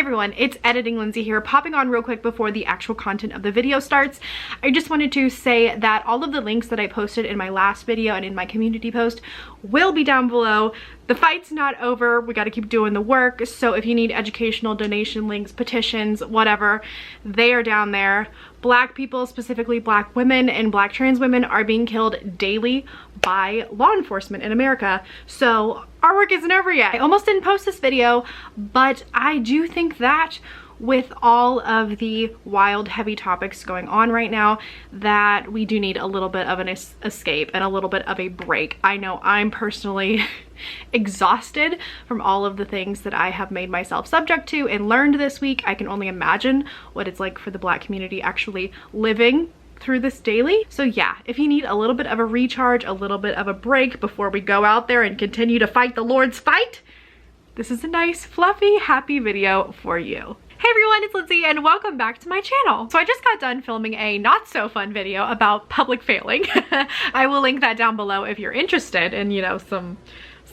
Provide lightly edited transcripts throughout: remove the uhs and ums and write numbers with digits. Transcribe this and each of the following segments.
everyone, it's Editing Lindsay here, popping on real quick before the actual content of the video starts. I just wanted to say that all of the links that I posted in my last video and in my community post will be down below. The fight's not over, we gotta keep doing the work, so if you need educational donation links, petitions, whatever, they are down there. Black people, specifically black women and black trans women, are being killed daily by law enforcement in America, so our work isn't over yet. I almost didn't post this video, but I do think that with all of the wild, heavy topics going on right now, that we do need a little bit of an escape and a little bit of a break. I know I'm personally exhausted from all of the things that I have made myself subject to and learned this week. I can only imagine what it's like for the Black community actually living through this daily. So yeah, if you need a little bit of a recharge, a little bit of a break before we go out there and continue to fight the Lord's fight, this is a nice, fluffy, happy video for you. Hey everyone, it's Lindsay and welcome back to my channel. So I just got done filming a not so fun video about public failing. I will link that down below if you're interested in, you know, some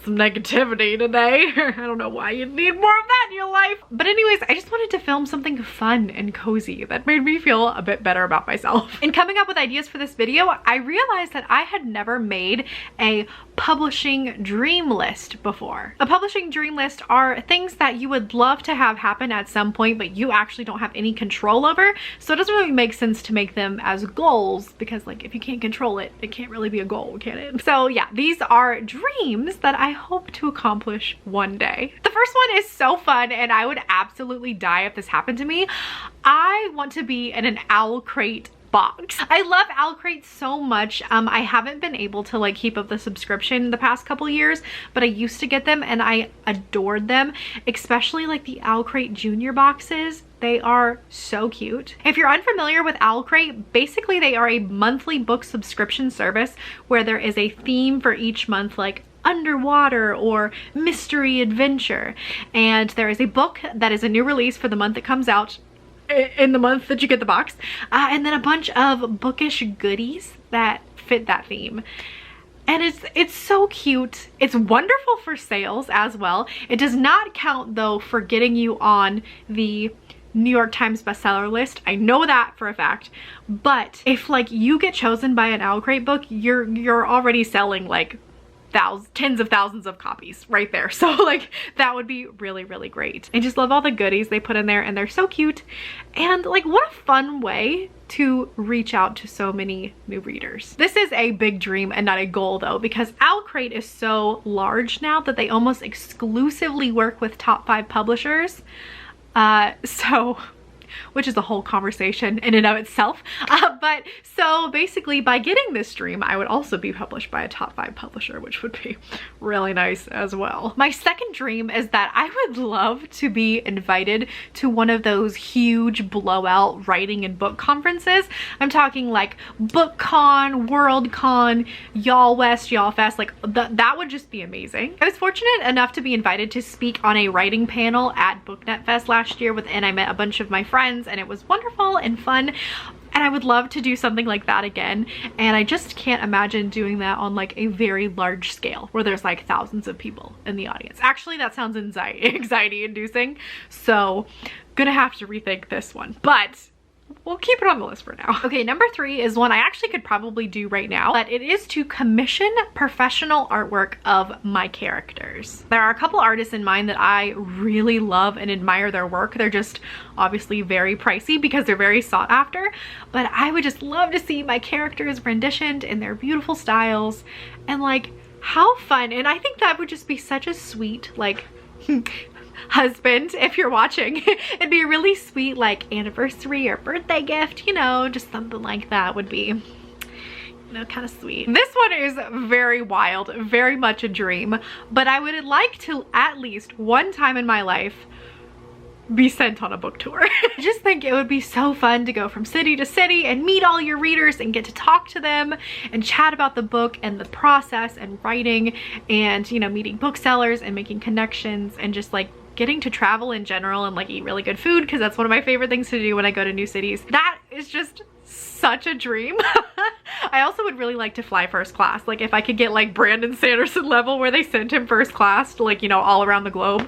negativity today. I don't know why you'd need more of that in your life. But anyways, I just wanted to film something fun and cozy that made me feel a bit better about myself. In coming up with ideas for this video, I realized that I had never made a publishing dream list before. A publishing dream list are things that you would love to have happen at some point, but you actually don't have any control over. So it doesn't really make sense to make them as goals because, like, if you can't control it, it can't really be a goal, can it? So yeah, these are dreams that I hope to accomplish one day. The first one is so fun and I would absolutely die if this happened to me. I want to be in an owl crate box. I love owl crates so much. I haven't been able to like keep up the subscription the past couple years, but I used to get them and I adored them, especially like the owl crate junior boxes. They are so cute. If you're unfamiliar with Owl Crate, basically they are a monthly book subscription service where there is a theme for each month, like underwater or mystery adventure. And there is a book that is a new release for the month it comes out, in the month that you get the box, and then a bunch of bookish goodies that fit that theme. And it's so cute. It's wonderful for sales as well. It does not count though for getting you on the New York Times bestseller list. I know that for a fact. But if like you get chosen by an Owl Crate book, you're already selling like tens of thousands of copies right there. So like that would be really, really great. I just love all the goodies they put in there and they're so cute. And like what a fun way to reach out to so many new readers. This is a big dream and not a goal though, because Owl Crate is so large now that they almost exclusively work with top 5 publishers. Which is a whole conversation in and of itself. But so basically by getting this dream, I would also be published by a top 5 publisher, which would be really nice as well. My second dream is that I would love to be invited to one of those huge blowout writing and book conferences. I'm talking like BookCon, WorldCon, Y'all West, Y'all Fest, like that would just be amazing. I was fortunate enough to be invited to speak on a writing panel at BookNet Fest last year and I met a bunch of my friends and it was wonderful and fun, and I would love to do something like that again. And I just can't imagine doing that on like a very large scale where there's like thousands of people in the audience. Actually, that sounds anxiety inducing, so gonna have to rethink this one, but we'll keep it on the list for now. Okay, number 3 is one I actually could probably do right now, but it is to commission professional artwork of my characters. There are a couple artists in mind that I really love and admire their work. They're just obviously very pricey because they're very sought after, but I would just love to see my characters renditioned in their beautiful styles, and like how fun. And I think that would just be such a sweet, like, husband, if you're watching, it'd be a really sweet like anniversary or birthday gift, you know, just something like that would be, you know, kind of sweet. This one is very wild, very much a dream, but I would like to at least one time in my life be sent on a book tour. I just think it would be so fun to go from city to city and meet all your readers and get to talk to them and chat about the book and the process and writing and, you know, meeting booksellers and making connections and just like getting to travel in general and like eat really good food, because that's one of my favorite things to do when I go to new cities. That is just such a dream. I also would really like to fly first class. Like if I could get like Brandon Sanderson level where they sent him first class to like, you know, all around the globe.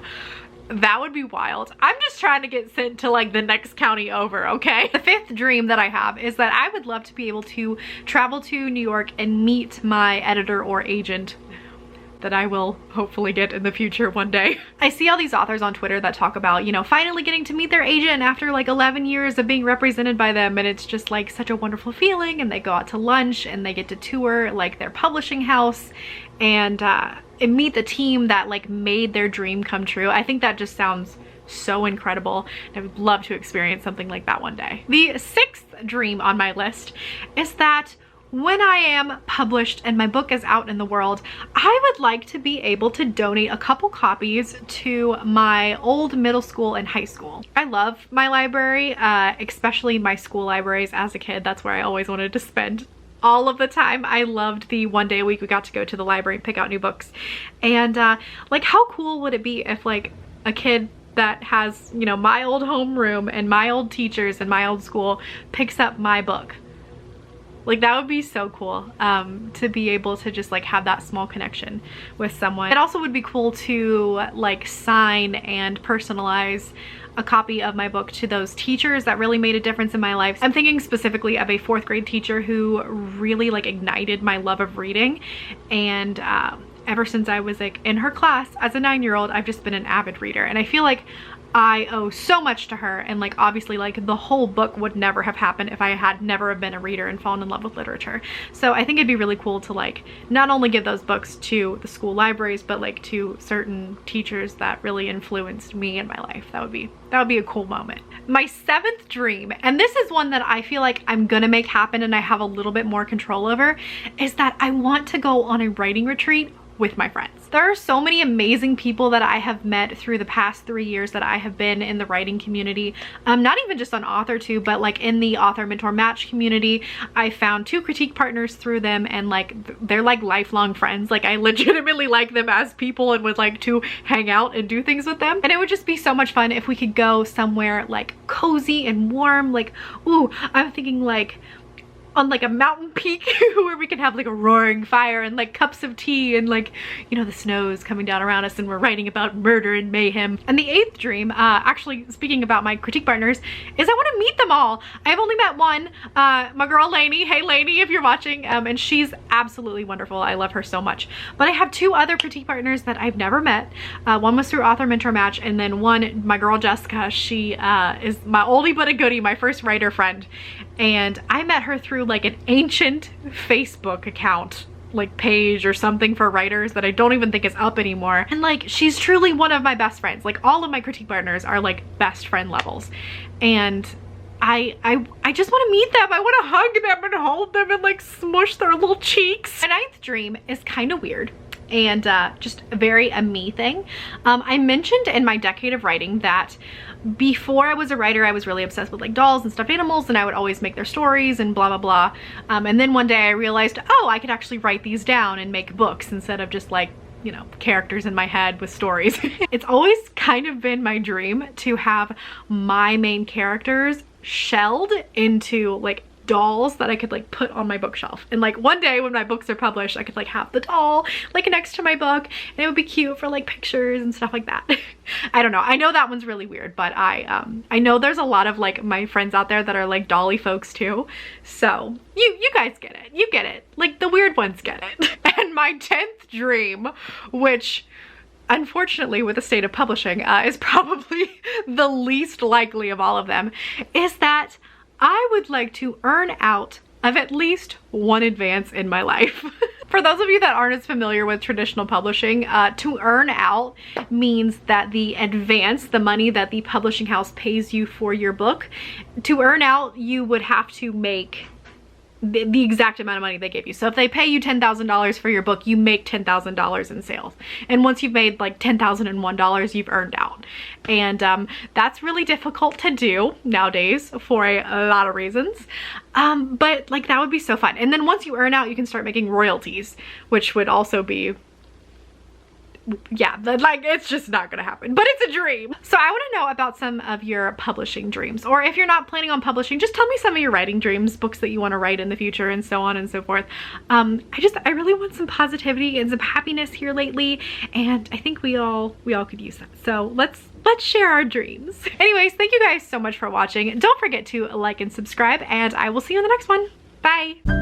That would be wild. I'm just trying to get sent to like the next county over, okay? The fifth dream that I have is that I would love to be able to travel to New York and meet my editor or agent that I will hopefully get in the future one day. I see all these authors on Twitter that talk about, you know, finally getting to meet their agent after like 11 years of being represented by them, and it's just like such a wonderful feeling, and they go out to lunch and they get to tour like their publishing house and meet the team that like made their dream come true. I think that just sounds so incredible, and I would love to experience something like that one day. The sixth dream on my list is that when I am published and my book is out in the world, I would like to be able to donate a couple copies to my old middle school and high school. I love my library, especially my school libraries as a kid. That's where I always wanted to spend all of the time. I loved the one day a week we got to go to the library and pick out new books. And like, how cool would it be if like a kid that has, you know, my old homeroom and my old teachers and my old school picks up my book? Like, that would be so cool, to be able to just like have that small connection with someone. It also would be cool to like sign and personalize a copy of my book to those teachers that really made a difference in my life. I'm thinking specifically of a 4th grade teacher who really like ignited my love of reading, and ever since I was like in her class as a 9-year-old, I've just been an avid reader, and I feel like I owe so much to her. And like, obviously like the whole book would never have happened if I had never been a reader and fallen in love with literature. So I think it'd be really cool to like not only give those books to the school libraries, but like to certain teachers that really influenced me in my life. That would be a cool moment. My 7th dream, and this is one that I feel like I'm gonna make happen and I have a little bit more control over, is that I want to go on a writing retreat with my friends. There are so many amazing people that I have met through the past 3 years that I have been in the writing community. Not even just on AuthorTube, but like in the author mentor match community. I found 2 critique partners through them, and like they're like lifelong friends. Like, I legitimately like them as people and would like to hang out and do things with them. And it would just be so much fun if we could go somewhere like cozy and warm. Like, ooh, I'm thinking like on like a mountain peak where we can have like a roaring fire and like cups of tea, and like, you know, the snow's coming down around us and we're writing about murder and mayhem. And the 8th dream, actually speaking about my critique partners, is I want to meet them all. I've only met one, my girl Lainey. Hey Lainey, if you're watching, and she's absolutely wonderful. I love her so much. But I have 2 other critique partners that I've never met. One was through Author Mentor Match, and then one, my girl Jessica, she is my oldie but a goodie, my first writer friend. And I met her through like an ancient Facebook account, like page or something for writers that I don't even think is up anymore. And like, she's truly one of my best friends. Like, all of my critique partners are like best friend levels. And I just want to meet them. I want to hug them and hold them and like smush their little cheeks. My 9th dream is kind of weird and just very a me thing. I mentioned in my decade of writing that before I was a writer, I was really obsessed with like dolls and stuffed animals, and I would always make their stories and blah, blah, blah. And then one day I realized, oh, I could actually write these down and make books instead of just like, you know, characters in my head with stories. It's always kind of been my dream to have my main characters shelled into like dolls that I could like put on my bookshelf. And like one day when my books are published, I could like have the doll like next to my book, and it would be cute for like pictures and stuff like that. I don't know. I know that one's really weird, but I know there's a lot of like my friends out there that are like dolly folks too. So you guys get it. You get it. Like, the weird ones get it. And my 10th dream, which unfortunately with the state of publishing is probably the least likely of all of them, is that I would like to earn out of at least 1 advance in my life. For those of you that aren't as familiar with traditional publishing, to earn out means that the advance, the money that the publishing house pays you for your book, to earn out, you would have to make the exact amount of money they give you. So if they pay you $10,000 for your book, you make $10,000 in sales. And once you've made like $10,001, you've earned out. And that's really difficult to do nowadays for a lot of reasons. But like, that would be so fun. And then once you earn out, you can start making royalties, which would also be yeah, like it's just not gonna happen, but it's a dream. So I want to know about some of your publishing dreams, or if you're not planning on publishing, just tell me some of your writing dreams, books that you want to write in the future, and so on and so forth. I really want some positivity and some happiness here lately, and I think we all could use that. So let's share our dreams. Anyways, thank you guys so much for watching. Don't forget to like and subscribe, and I will see you in the next one. Bye.